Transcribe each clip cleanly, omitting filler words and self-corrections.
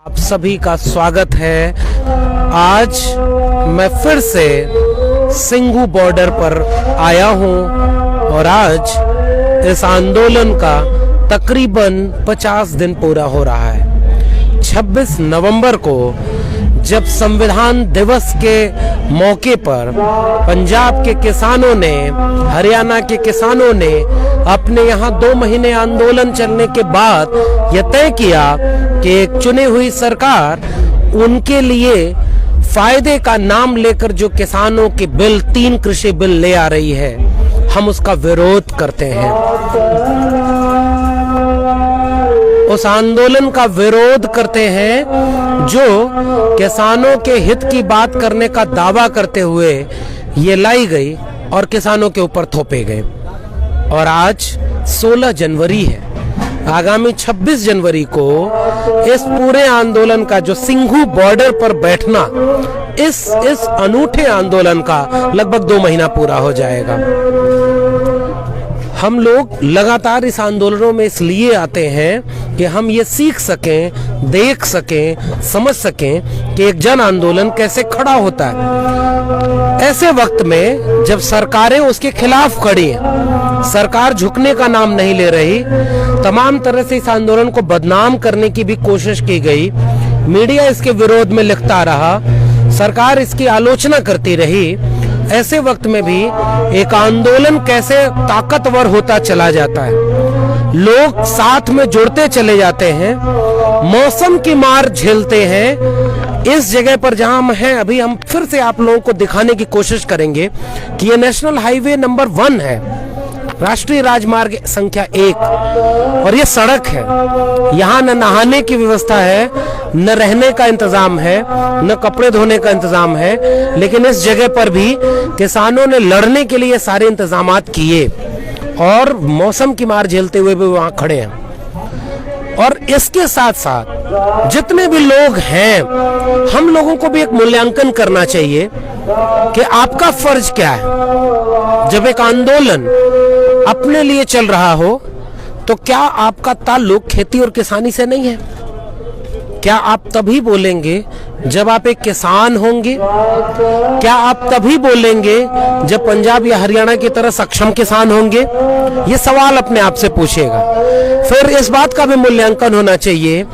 आप सभी का स्वागत है। आज मैं फिर से सिंघू बॉर्डर पर आया हूं और आज इस आंदोलन का तकरीबन 50 दिन पूरा हो रहा है। 26 नवंबर को जब संविधान दिवस के मौके पर पंजाब के किसानों ने, हरियाणा के किसानों ने अपने यहाँ 2 महीने आंदोलन चलने के बाद यह तय किया कि एक चुनी हुई सरकार उनके लिए फायदे का नाम लेकर जो किसानों के बिल, 3 कृषि बिल ले आ रही है, हम उसका विरोध करते हैं। उस आंदोलन का विरोध करते हैं जो किसानों के हित की बात करने का दावा करते हुए ये लाई गई और किसानों के ऊपर थोपे गए। और आज 16 जनवरी है। आगामी 26 जनवरी को इस पूरे आंदोलन का, जो सिंघू बॉर्डर पर बैठना, इस अनूठे आंदोलन का लगभग 2 महीना पूरा हो जाएगा। हम लोग लगातार इस आंदोलनों में इसलिए आते हैं कि हम ये सीख सकें, देख सकें, समझ सकें कि एक जन आंदोलन कैसे खड़ा होता है। ऐसे वक्त में जब सरकारें उसके खिलाफ खड़ी हैं, सरकार झुकने का नाम नहीं ले रही, तमाम तरह से इस आंदोलन को बदनाम करने की भी कोशिश की गई, मीडिया इसके विरोध में लिखता रहा, सरकार इसकी आलोचना करती रही, ऐसे वक्त में भी एक आंदोलन कैसे ताकतवर होता चला जाता है। लोग साथ में जुड़ते चले जाते हैं, मौसम की मार झेलते हैं। इस जगह पर जहां हम हैं अभी, हम फिर से आप लोगों को दिखाने की कोशिश करेंगे कि ये नेशनल हाईवे नंबर 1 है, राष्ट्रीय राजमार्ग संख्या 1, और ये सड़क है। यहाँ न नहाने की व्यवस्था है, न रहने का इंतजाम है, न कपड़े धोने का इंतजाम है, लेकिन इस जगह पर भी किसानों ने लड़ने के लिए सारे इंतजामात किए और मौसम की मार झेलते हुए भी वहां खड़े हैं। और इसके साथ साथ जितने भी लोग हैं, हम लोगों को भी एक मूल्यांकन करना चाहिए कि आपका फर्ज क्या है। जब एक आंदोलन अपने लिए चल रहा हो तो क्या आपका ताल्लुक खेती और किसानी से नहीं है? क्या आप तभी बोलेंगे जब आप एक किसान होंगे? क्या आप तभी बोलेंगे जब पंजाब या हरियाणा की तरह सक्षम किसान होंगे? ये सवाल अपने आप से पूछेगा। फिर इस बात का भी मूल्यांकन होना चाहिए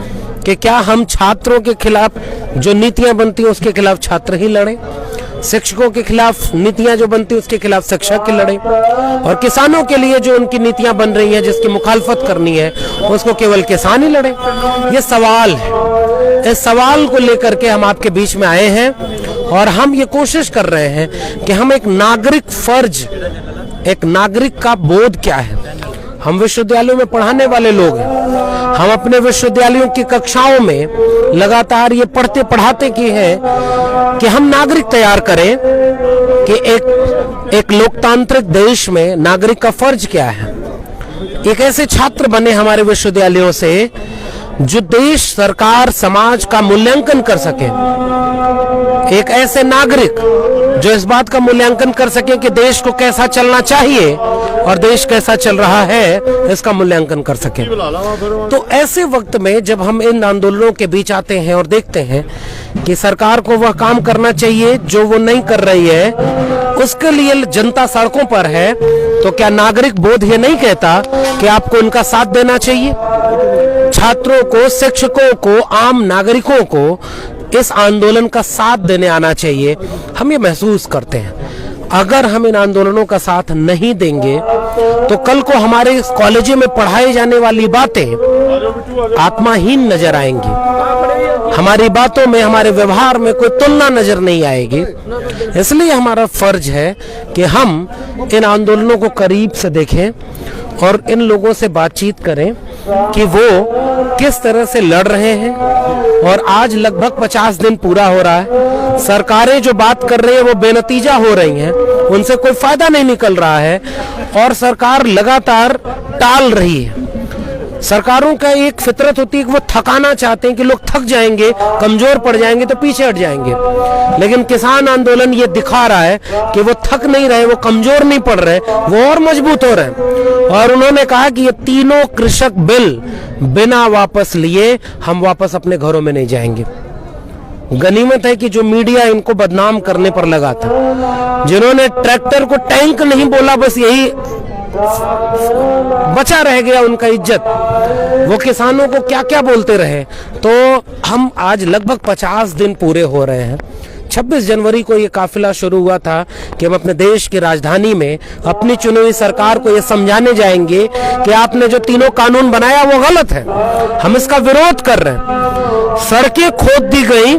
कि क्या हम छात्रों के खिलाफ जो नीतियां बनती हैं उसके खिलाफ छात्र ही लड़े, शिक्षकों के खिलाफ नीतियां जो बनती है उसके खिलाफ शिक्षक ही लड़े, और किसानों के लिए जो उनकी नीतियां बन रही हैं जिसकी मुखालफत करनी है उसको केवल किसान ही लड़े? ये सवाल है। इस सवाल को लेकर के हम आपके बीच में आए हैं और हम ये कोशिश कर रहे हैं कि हम एक नागरिक फर्ज, एक नागरिक का बोध क्या है। हम विश्वविद्यालयों में पढ़ाने वाले लोग हैं, हम अपने विश्वविद्यालयों की कक्षाओं में लगातार ये पढ़ते पढ़ाते की है कि हम नागरिक तैयार करें कि एक लोकतांत्रिक देश में नागरिक का फर्ज क्या है। एक ऐसे छात्र बने हमारे विश्वविद्यालयों से जो देश, सरकार, समाज का मूल्यांकन कर सके। एक ऐसे नागरिक जो इस बात का मूल्यांकन कर सके कि देश को कैसा चलना चाहिए और देश कैसा चल रहा है, इसका मूल्यांकन कर सके। तो ऐसे वक्त में जब हम इन आंदोलनों के बीच आते हैं और देखते हैं कि सरकार को वह काम करना चाहिए जो वो नहीं कर रही है, उसके लिए जनता सड़कों पर है, तो क्या नागरिक बोध ये नहीं कहता कि आपको उनका साथ देना चाहिए? छात्रों को, शिक्षकों को, आम नागरिकों को इस आंदोलन का साथ देने आना चाहिए। हम ये महसूस करते हैं अगर हम इन आंदोलनों का साथ नहीं देंगे तो कल को हमारे कॉलेजों में पढ़ाई जाने वाली बातें आत्माहीन नजर आएंगी, हमारी बातों में, हमारे व्यवहार में कोई तुलना नजर नहीं आएगी। इसलिए हमारा फर्ज है कि हम इन आंदोलनों को करीब से देखें और इन लोगों से बातचीत करें कि वो किस तरह से लड़ रहे हैं। और आज लगभग 50 दिन पूरा हो रहा है। सरकारें जो बात कर रही है वो बेनतीजा हो रही हैं, उनसे कोई फायदा नहीं निकल रहा है और सरकार लगातार टाल रही है। सरकारों का एक फितरत होती है कि वो थकाना चाहते हैं कि लोग थक जाएंगे, कमजोर पड़ जाएंगे तो पीछे हट जाएंगे। लेकिन किसान आंदोलन ये दिखा रहा है कि वो थक नहीं रहे, वो कमजोर नहीं पड़ रहे, वो और मजबूत हो रहे हैं। और उन्होंने कहा कि ये तीनों कृषक बिल बिना वापस लिए हम वापस अपने घरों में नहीं जाएंगे। गनीमत है कि जो मीडिया इनको बदनाम करने पर लगा था, जिन्होंने ट्रैक्टर को टैंक नहीं बोला, बस यही बचा रह गया उनका इज्जत, वो किसानों को क्या क्या बोलते रहे। तो हम आज लगभग 50 दिन पूरे हो रहे हैं। 26 जनवरी को ये काफिला शुरू हुआ था कि हम अपने देश की राजधानी में अपनी चुनी हुई सरकार को ये समझाने जाएंगे कि आपने जो तीनों कानून बनाया वो गलत है, हम इसका विरोध कर रहे हैं। सड़कें खोद दी गई,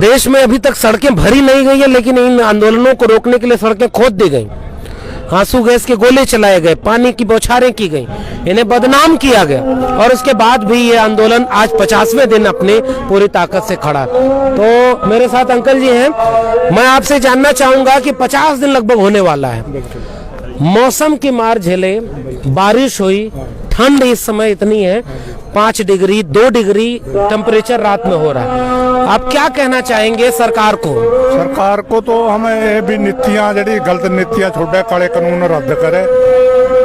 देश में अभी तक सड़कें भरी नहीं गई है, लेकिन इन आंदोलनों को रोकने के लिए सड़कें खोद दी गई, आंसू गैस के गोले चलाए गए, पानी की बौछारें की गई, इन्हें बदनाम किया गया। और उसके बाद भी ये आंदोलन आज 50वें दिन अपने पूरी ताकत से खड़ा। तो मेरे साथ अंकल जी हैं, मैं आपसे जानना चाहूंगा कि 50 दिन लगभग होने वाला है, मौसम की मार झेले, बारिश हुई, ठंड इस समय इतनी है, 5 डिग्री 2 डिग्री टेम्परेचर रात में हो रहा है। आप क्या कहना चाहेंगे सरकार को? सरकार को तो हमें ये भी नीतियां जड़ी गलत नीतियां छोड़े, काले कानून रद्द करे।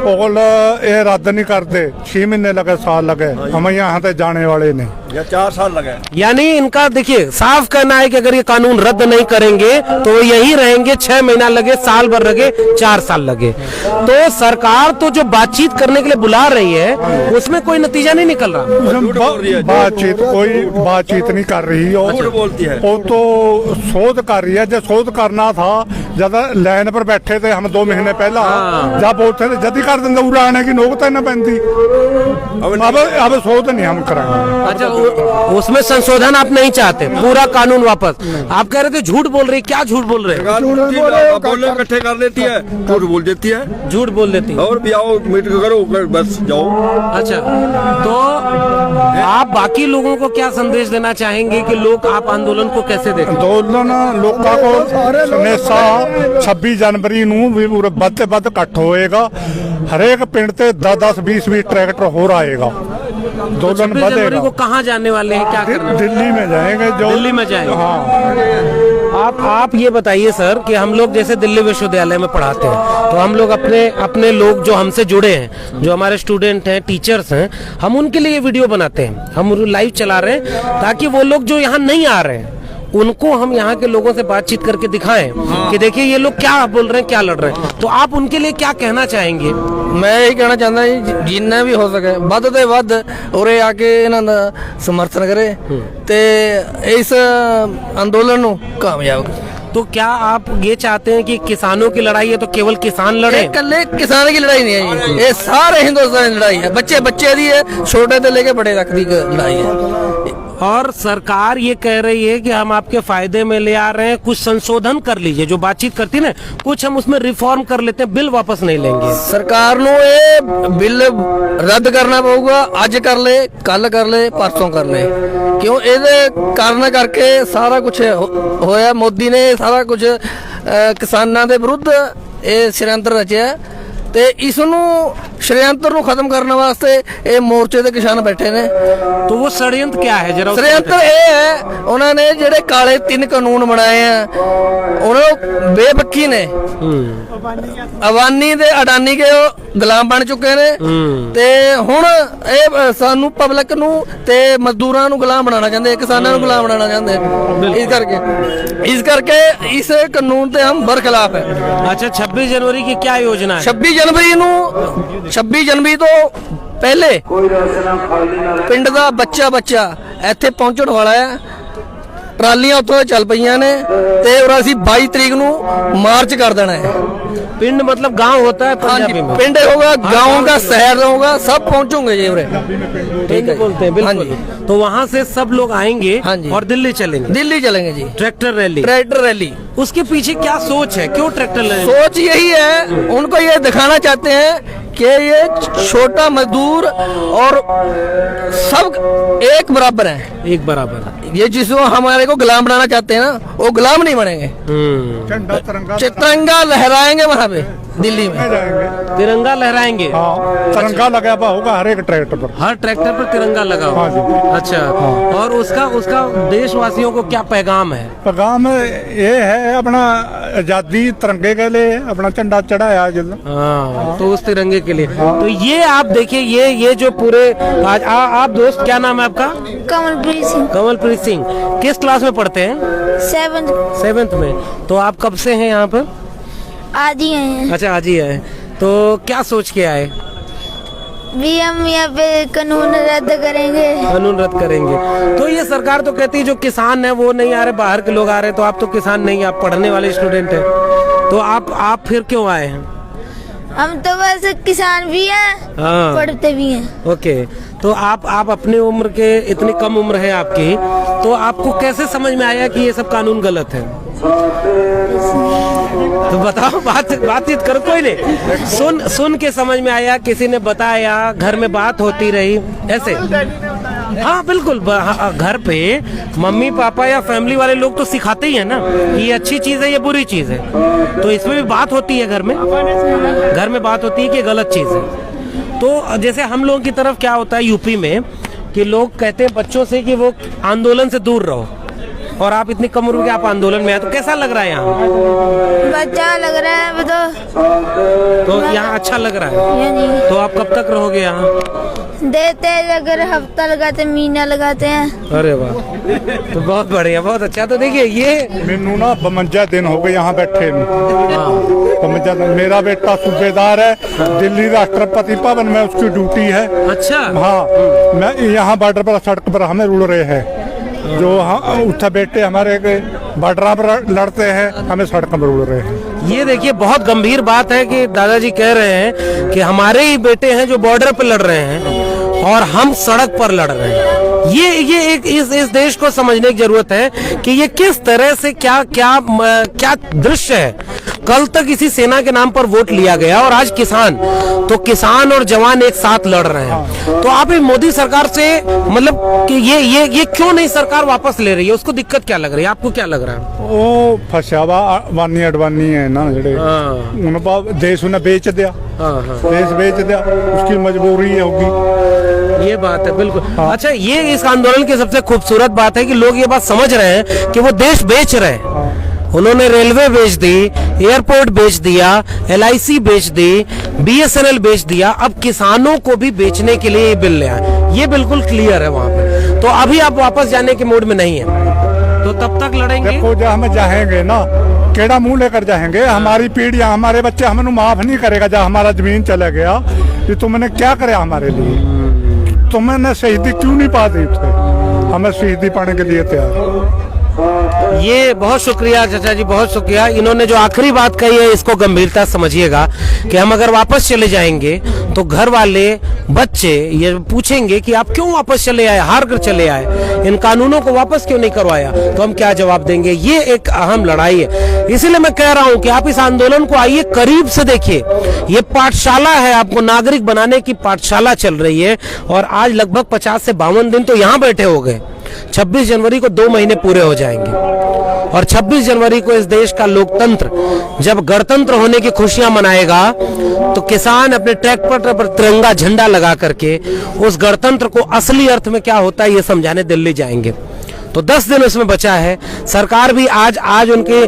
पोल ये रद्द नहीं करते, 6 महीने लगे, साल लगे, हम यहाँ से जाने वाले नहीं, या 4 साल लगे। यानी इनका देखिए साफ कहना है कि अगर ये कानून रद्द नहीं करेंगे तो वो यही रहेंगे, 6 महीना लगे, साल भर लगे, 4 साल लगे। तो सरकार तो जो बातचीत करने के लिए बुला रही है उसमें कोई नतीजा नहीं निकल रहा। कोई बातचीत नहीं कर रही, बोलती है वो तो शोध कर रही है। जब शोध करना था, जब लाइन पर बैठे थे हम 2 महीने पहला, जब बोलते थे जल्दी कर देंगे, उड़ा आने की नौबत न पैंती। अब शोध नहीं हम कराएंगे। अच्छा, उसमें संशोधन आप नहीं चाहते, पूरा कानून वापस? आप कह रहे थे झूठ बोल रही, क्या झूठ बोल रहे? इकट्ठे कर लेती है, झूठ बोल देती है, झूठ बोल देती है, और भी आओ मीटिंग करो, बस जाओ। अच्छा, तो आप बाकी लोगों को क्या संदेश देना चाहेंगे कि लोग आप आंदोलन को कैसे देखें? आंदोलन लोगों को हमेशा 26 जनवरी ਨੂੰ ਵੀ ਪੂਰੇ ਵੱਧ ਤੇ ਵੱਧ ਇਕੱਠ ਹੋਏਗਾ। हरेक पिंड ते 10-10 20-20 ट्रैक्टर हो रहेगा, आंदोलन बढ़ेगा। को कहाँ जाने वाले हैं, क्या करना? दिल्ली में जाएंगे, जो दिल्ली में जाएंगे। हाँ, आप ये बताइए सर कि हम लोग जैसे दिल्ली विश्वविद्यालय में पढ़ाते हैं, तो हम लोग अपने लोग जो हमसे जुड़े हैं, जो हमारे स्टूडेंट हैं, टीचर्स हैं, हम उनके लिए वीडियो बनाते हैं, हम लाइव चला रहे हैं ताकि वो लोग जो यहाँ नहीं आ रहे हैं उनको हम यहाँ के लोगों से बातचीत करके दिखाएं कि देखिए ये लोग क्या बोल रहे हैं, क्या लड़ रहे हैं। तो आप उनके लिए क्या कहना चाहेंगे? मैं यही कहना चाहता जी, जिन्ना भी हो सके ਵੱਧ ਤੇ ਵੱਧ ਉਰੇ ਆ ਕੇ ਇਹਨਾਂ ਦਾ ਸਮਰਥਨ ਕਰੇ ਤੇ इस आंदोलन ਨੂੰ कामयाब करे। तो क्या आप ये चाहते हैं कि किसानों की लड़ाई है तो केवल किसान लड़े? कल्ले किसान की लड़ाई नहीं है जी, ये सारे हिंदुस्तान की लड़ाई है, बच्चे बच्चे दी है, छोटे से लेके बड़े तक की लड़ाई है। और सरकार ये कह रही है कि हम आपके फायदे में ले आ रहे हैं, कुछ संशोधन कर लीजिए, जो बातचीत करती है ना, कुछ हम उसमें रिफॉर्म कर लेते हैं, बिल वापस नहीं लेंगे। सरकार ਨੂੰ ਇਹ ਬਿੱਲ ਰੱਦ ਕਰਨਾ ਪਊਗਾ, ਅੱਜ ਕਰ ਲੈ, ਕੱਲ ਕਰ ਲੈ, ਪਰਸੋਂ ਕਰ ਲੈ, ਕਿਉਂ ਇਹਦੇ ਕਾਰਨ ਕਰਕੇ ਸਾਰਾ ਕੁਝ ਹੋਇਆ। ਮੋਦੀ ਨੇ ਸਾਰਾ ਕੁਝ ਕਿਸਾਨਾਂ ਦੇ ਵਿਰੁੱਧ ਇਹ षड्यंत्र ਰਚਿਆ ਤੇ ਇਸ ਨੂੰ षड्यंत्र ਨੂੰ ਖਤਮ ਕਰਨ ਵਾਸਤੇ ਇਹ ਮੋਰਚੇ ਦੇ ਕਿਸਾਨ ਬੈਠੇ ਨੇ। तो वो षड्यंत्र क्या है जरा? षड्यंत्र ਇਹ ਹੈ, ਉਹਨਾਂ ਨੇ ਜਿਹੜੇ ਕਾਲੇ 3 ਕਾਨੂੰਨ ਬਣਾਏ ਆ, ਉਹਨਾਂ ਨੂੰ ਬੇਬਕੀ ਨੇ ਅਵਾਨੀ ਤੇ ਅਡਾਨੀ ਕੇ ਗੁਲਾਮ ਬਣ ਚੁੱਕੇ ਨੇ ਤੇ ਹੁਣ ਇਹ ਸਾਨੂੰ ਪਬਲਿਕ ਨੂੰ ਤੇ ਮਜ਼ਦੂਰਾਂ ਨੂੰ ਗੁਲਾਮ ਬਣਾਉਣਾ ਚਾਹੁੰਦੇ, ਕਿਸਾਨਾਂ ਨੂੰ ਗੁਲਾਮ ਬਣਾਉਣਾ ਚਾਹੁੰਦੇ। ਇਸ ਕਰਕੇ ਇਸ ਕਾਨੂੰਨ ਤੇ ਹਮ ਬਰਖਲਾਫ ਹੈ। अच्छा, 26 जनवरी की क्या योजना है? 26 ਜਨਵਰੀ ਤੋਂ ਪਹਿਲੇ ਪਿੰਡ ਦਾ ਬੱਚਾ ਇੱਥੇ ਪਹੁੰਚਣ ਵਾਲਾ ਹੈ। ਟਰਾਲੀਆਂ ਉੱਥੋਂ ਚੱਲ ਪਈਆਂ ਨੇ ਤੇ ਔਰ ਅਸੀਂ 22 ਤਰੀਕ ਨੂੰ ਮਾਰਚ ਕਰ देना है। पिंड मतलब गांव होता है पंजाबी में? पिंड होगा, गांव का, शहर होगा, सब पहुंचोगे जी उरे। ठीक है, बोलते हैं बिल्कुल। तो वहाँ से सब लोग आएंगे और दिल्ली चलेंगे? दिल्ली चलेंगे जी, ट्रैक्टर रैली। उसके पीछे क्या सोच है, क्यों ट्रैक्टर रैली? सोच यही है, उनको ये दिखाना चाहते हैं कि ये छोटा मजदूर और सब एक बराबर हैं। एक बराबर। ये जिसको हमारे को गुलाम बनाना चाहते हैं ना, वो गुलाम नहीं बनेंगे। झंडा तिरंगा तिरंगा लहराएंगे वहाँ पे दिल्ली में। जाएंगे। तिरंगा लहराएंगे। हाँ, तिरंगा लगा हुआ होगा हर एक ट्रैक्टर पर। हर ट्रैक्टर पर तिरंगा लगा हुआ। हाँ जी। अच्छा। और उसका देशवासियों को क्या पैगाम है? पैगाम ये है अपना आजादी तिरंगे के लिए अपना झंडा चढ़ाया जिल। हाँ, तो उस तिरंगे के लिए। तो ये आप देखिए, ये जो पूरे आज आप दोस्त, क्या नाम है आपका? कमलप्रीत सिंह। कमलप्रीत सिंह किस क्लास में पढ़ते हैं? 7th में। तो आप कब से हैं यहाँ पर? आज ही आए हैं। अच्छा, आज ही आए। तो क्या सोच के आए? भी हम यहाँ पे कानून रद्द करेंगे। कानून रद्द करेंगे। तो ये सरकार तो कहती है जो किसान है वो नहीं आ रहे, बाहर के लोग आ रहे। तो आप तो किसान नहीं, आप पढ़ने वाले स्टूडेंट हैं। तो आप फिर क्यों आए हैं? हम तो वैसे किसान भी हैं, हाँ। पढ़ते भी हैं। ओके। तो आप अपने उम्र के, इतनी कम उम्र है आपकी, तो आपको कैसे समझ में आया कि ये सब कानून गलत है? तो बताओ, बातचीत करो। कोई नहीं, सुन के समझ में आया, किसी ने बताया, घर में बात होती रही, ऐसे? हाँ बिल्कुल। घर पे मम्मी पापा या फैमिली वाले लोग तो सिखाते ही है ना कि ये अच्छी चीज है, ये बुरी चीज है। तो इसमें भी बात होती है, घर में बात होती है कि गलत चीज है। तो जैसे हम लोगों की तरफ क्या होता है यूपी में कि लोग कहते हैं बच्चों से कि वो आंदोलन से दूर रहो, और आप इतनी कम उम्र के आप आंदोलन में आए, तो कैसा लग रहा है यहाँ? अच्छा लग रहा है तो यहाँ अच्छा लग रहा है। तो आप कब तक रहोगे यहाँ? देते हैं, अगर हफ्ता लगाते, महीना लगाते हैं। अरे वाह, तो बहुत बढ़िया, बहुत अच्छा। तो देखिए ये मैनू ना 52 दिन हो गए यहाँ बैठे ਨੂੰ। 52 दिन। मेरा बेटा सूबेदार है, दिल्ली राष्ट्रपति भवन में उसकी ड्यूटी है। अच्छा। हाँ, मैं यहाँ बॉर्डर पर सड़क पर हमें रुल रहे हैं, जो उत्तर बेटे हमारे बॉर्डर पर लड़ते हैं, हमें सड़क पर रुल रहे हैं। ये देखिए बहुत गंभीर बात है कि दादाजी कह रहे हैं कि हमारे ही बेटे हैं जो बॉर्डर पर लड़ रहे हैं और हम सड़क पर लड़ रहे हैं। ये एक इस देश को समझने की जरूरत है कि ये किस तरह से क्या दृश्य है। कल तक इसी सेना के नाम पर वोट लिया गया और आज किसान और जवान एक साथ लड़ रहे हैं। तो आप मोदी सरकार से मतलब कि ये क्यों नहीं सरकार वापस ले रही है? उसको दिक्कत क्या लग रही है? आपको क्या लग रहा है? ਉਹ ਫਸਿਆ ਵਾ ਅਡਵਾਨੀ है ना ਜਿਹੜੇ उन्हें देश उन्हें बेच दिया। देश बेच दिया, उसकी मजबूरी होगी। ये बात है बिल्कुल। अच्छा, ये इस आंदोलन की सबसे खूबसूरत बात है कि लोग ये बात समझ रहे हैं कि वो देश बेच रहे हैं। उन्होंने रेलवे बेच दी, एयरपोर्ट बेच दिया, LIC बेच दी, BSNL बेच दिया। अब किसानों को भी बेचने के लिए ये बिल ले आए। ये बिल्कुल क्लियर है वहाँ पे। तो अभी आप वापस जाने के मूड में नहीं है, तो तब तक लड़ेंगे। देखो जब हम जाएंगे ना, केड़ा मुंह लेकर जाएंगे? हमारी पीढ़ियां, हमारे बच्चे हमें माफ नहीं करेगा जब हमारा जमीन चला गया कि तुमने क्या करे हमारे लिए, तुमने शहीदी क्यों नहीं पा दी थे? हमें शहीदी पाने के लिए तैयार। ये बहुत शुक्रिया चाचा जी, बहुत शुक्रिया। इन्होंने जो आखिरी बात कही है इसको गंभीरता समझिएगा कि हम अगर वापस चले जाएंगे तो घर वाले बच्चे ये पूछेंगे कि आप क्यों वापस चले आए, हार कर चले आए, इन कानूनों को वापस क्यों नहीं करवाया? तो हम क्या जवाब देंगे? ये एक अहम लड़ाई है। इसीलिए मैं कह रहा हूं कि आप इस आंदोलन को आइए, करीब से देखिए। ये पाठशाला है, आपको नागरिक बनाने की पाठशाला चल रही है। और आज लगभग 50 से 52 दिन तो यहाँ बैठे हो गए। 26 जनवरी को 2 महीने पूरे हो जाएंगे और 26 जनवरी को इस देश का लोकतंत्र जब गणतंत्र होने की खुशियां मनाएगा तो किसान अपने ट्रैक्टर पर तिरंगा झंडा लगा करके उस गणतंत्र को असली अर्थ में क्या होता है ये समझाने दिल्ली जाएंगे। तो 10 दिन उसमें बचा है। सरकार भी आज उनकी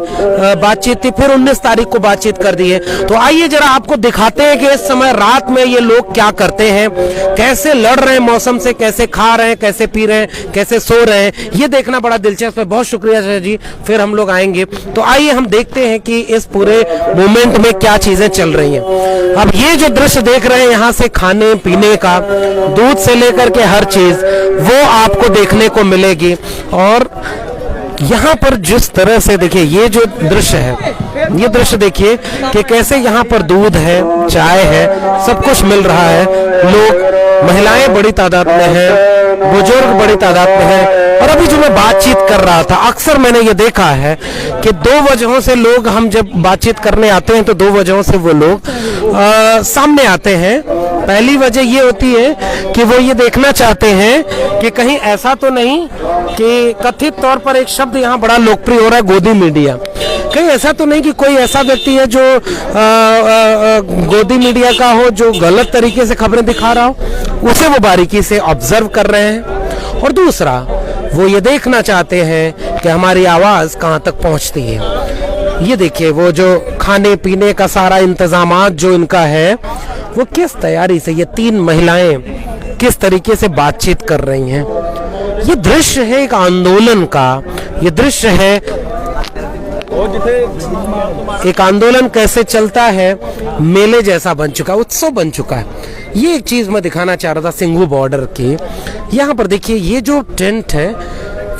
बातचीत थी, फिर 19 तारीख को बातचीत कर दी है। तो आइए जरा आपको दिखाते हैं कि इस समय रात में ये लोग क्या करते हैं, कैसे लड़ रहे हैं मौसम से, कैसे खा रहे हैं, कैसे पी रहे हैं, कैसे सो रहे हैं। ये देखना बड़ा दिलचस्प है। बहुत शुक्रिया सर जी, फिर हम लोग आएंगे। तो आइए हम देखते हैं कि इस पूरे मूवमेंट में क्या चीजें चल रही हैं। अब ये जो दृश्य देख रहे हैं यहाँ से खाने पीने का, दूध से लेकर के हर चीज वो आपको देखने को मिलेगी। और यहाँ पर जिस तरह से देखिए ये जो दृश्य है, ये दृश्य देखिए कि कैसे यहाँ पर दूध है, चाय है, सब कुछ मिल रहा है। लोग महिलाएं बड़ी तादाद में हैं, बुजुर्ग बड़ी तादाद में हैं। और अभी जो मैं बातचीत कर रहा था, अक्सर मैंने ये देखा है कि दो वजहों से लोग, हम जब बातचीत करने आते हैं तो दो वजहों से वो लोग सामने आते हैं। पहली वजह ये होती है कि वो ये देखना चाहते हैं कि कहीं ऐसा तो नहीं कि कथित तौर पर एक शब्द यहाँ बड़ा लोकप्रिय हो रहा है, गोदी मीडिया, कहीं ऐसा तो नहीं कि कोई ऐसा व्यक्ति है जो गोदी मीडिया का हो, जो गलत तरीके से खबरें दिखा रहा हो, उसे वो बारीकी से ऑब्जर्व कर रहे हैं। और दूसरा, वो ये देखना चाहते हैं कि हमारी आवाज कहाँ तक पहुँचती है। ये देखिए, वो जो खाने पीने का सारा इंतजामात जो इनका है, वो किस तैयारी से ये तीन महिलाएं किस तरीके से बातचीत कर रही हैं। ये दृश्य है एक आंदोलन का, ये दृश्य है एक आंदोलन कैसे चलता है, मेले जैसा बन चुका है, उत्सव बन चुका है। ये एक चीज मैं दिखाना चाह रहा था सिंघू बॉर्डर की। यहाँ पर देखिए, ये जो टेंट है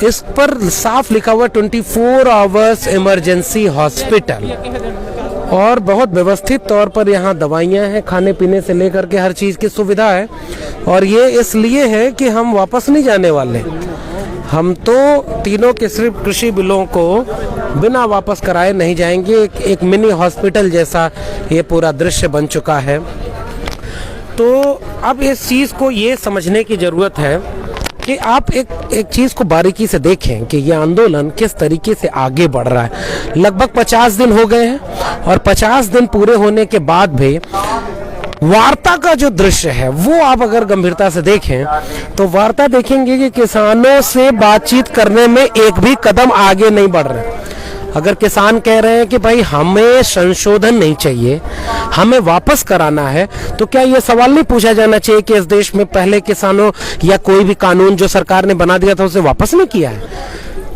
इस पर साफ लिखा हुआ 24 आवर्स इमरजेंसी हॉस्पिटल, और बहुत व्यवस्थित तौर पर यहाँ दवाइयाँ हैं, खाने पीने से लेकर के हर चीज़ की सुविधा है। और ये इसलिए है कि हम वापस नहीं जाने वाले, हम तो तीनों के सिर्फ कृषि बिलों को बिना वापस कराए नहीं जाएंगे। एक मिनी हॉस्पिटल जैसा ये पूरा दृश्य बन चुका है। तो अब इस चीज़ को ये समझने की ज़रूरत है कि आप एक चीज़ को बारीकी से देखें कि ये आंदोलन किस तरीके से आगे बढ़ रहा है। लगभग 50 दिन हो गए हैं, और 50 दिन पूरे होने के बाद भी वार्ता का जो दृश्य है वो आप अगर गंभीरता से देखें तो वार्ता देखेंगे कि किसानों से बातचीत करने में एक भी कदम आगे नहीं बढ़ रहे। अगर किसान कह रहे हैं कि भाई हमें संशोधन नहीं चाहिए, हमें वापस कराना है, तो क्या ये सवाल नहीं पूछा जाना चाहिए कि इस देश में पहले किसानों या कोई भी कानून जो सरकार ने बना दिया था उसे वापस नहीं किया है?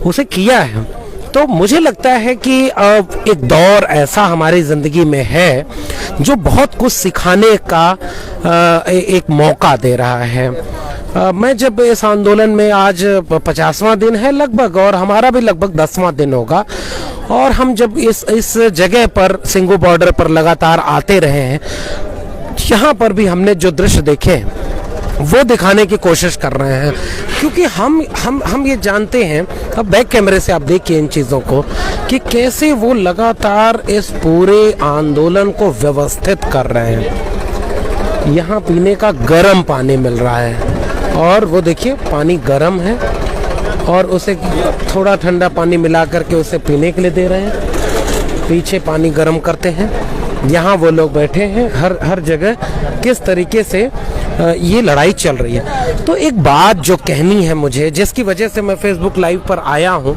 उसे किया है। तो मुझे लगता है कि एक दौर ऐसा हमारी जिंदगी में है जो बहुत कुछ सिखाने का एक मौका दे रहा है। मैं जब इस आंदोलन में, आज 50वां दिन है लगभग, और हमारा भी लगभग 10वां दिन होगा, और हम जब इस जगह पर सिंघू बॉर्डर पर लगातार आते रहे हैं, यहाँ पर भी हमने जो दृश्य देखे वो दिखाने की कोशिश कर रहे हैं, क्योंकि हम ये जानते हैं, अब बैक कैमरे से आप देखिए इन चीज़ों को, कि कैसे वो लगातार इस पूरे आंदोलन को व्यवस्थित कर रहे हैं। यहाँ पीने का गर्म पानी मिल रहा है, और वो देखिए पानी गर्म है, और उसे थोड़ा ठंडा पानी मिला करके उसे पीने के लिए दे रहे हैं। पीछे पानी गर्म करते हैं, यहाँ वो लोग बैठे हैं। हर जगह किस तरीके से ये लड़ाई चल रही है। तो एक बात जो कहनी है मुझे, जिसकी वजह से मैं फेसबुक लाइव पर आया हूँ,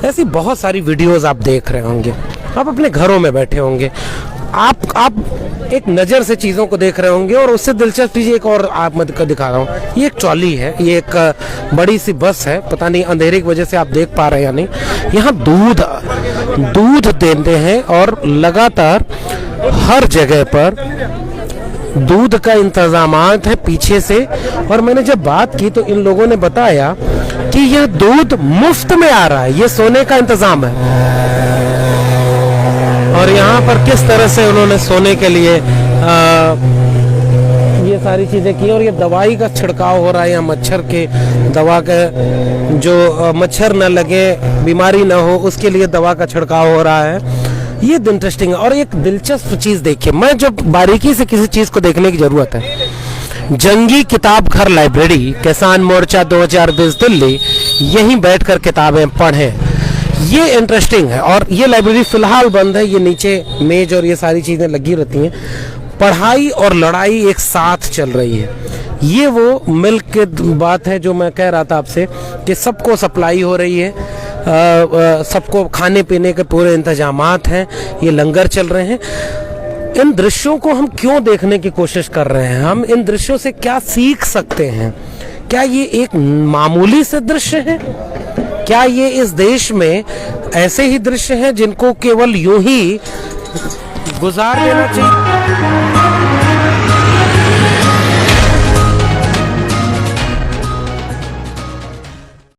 ऐसी बहुत सारी वीडियोस आप देख रहे होंगे, आप अपने घरों में बैठे होंगे, आप एक नज़र से चीज़ों को देख रहे होंगे, और उससे दिलचस्प चीज़ एक और आप मैं दिखा रहा हूँ। ये एक ट्रॉली है, ये एक बड़ी सी बस है, पता नहीं अंधेरे की वजह से आप देख पा रहे हैं या नहीं। यहाँ दूध देते हैं, और लगातार हर जगह पर दूध का इंतजामात है पीछे से। और मैंने जब बात की तो इन लोगों ने बताया कि यह दूध मुफ्त में आ रहा है, ये सोने का इंतजाम है। और यहाँ पर किस तरह से उन्होंने सोने के लिए ये सारी चीजें की, और ये दवाई का छिड़काव हो रहा है, या मच्छर के दवा का, जो मच्छर न लगे, बीमारी न हो, उसके लिए दवा का छिड़काव हो रहा है। ये इंटरेस्टिंग है। और एक दिलचस्प चीज देखिए, मैं जब बारीकी से किसी चीज को देखने की जरूरत है, जंगी किताब घर लाइब्रेरी, किसान मोर्चा 2020 दिल्ली, यहीं बैठकर किताबें पढ़ें, ये इंटरेस्टिंग है। और ये लाइब्रेरी फिलहाल बंद है, ये नीचे मेज और ये सारी चीजें लगी रहती हैं। पढ़ाई और लड़ाई एक साथ चल रही है। ये वो मिल्क की बात है जो मैं कह रहा था आपसे, कि सबको सप्लाई हो रही है, सबको खाने पीने के पूरे इंतजामात हैं, ये लंगर चल रहे हैं। इन दृश्यों को हम क्यों देखने की कोशिश कर रहे हैं? हम इन दृश्यों से क्या सीख सकते हैं? क्या ये एक मामूली से दृश्य है? क्या ये इस देश में ऐसे ही दृश्य हैं जिनको केवल यूं ही गुजार देना चाहिए?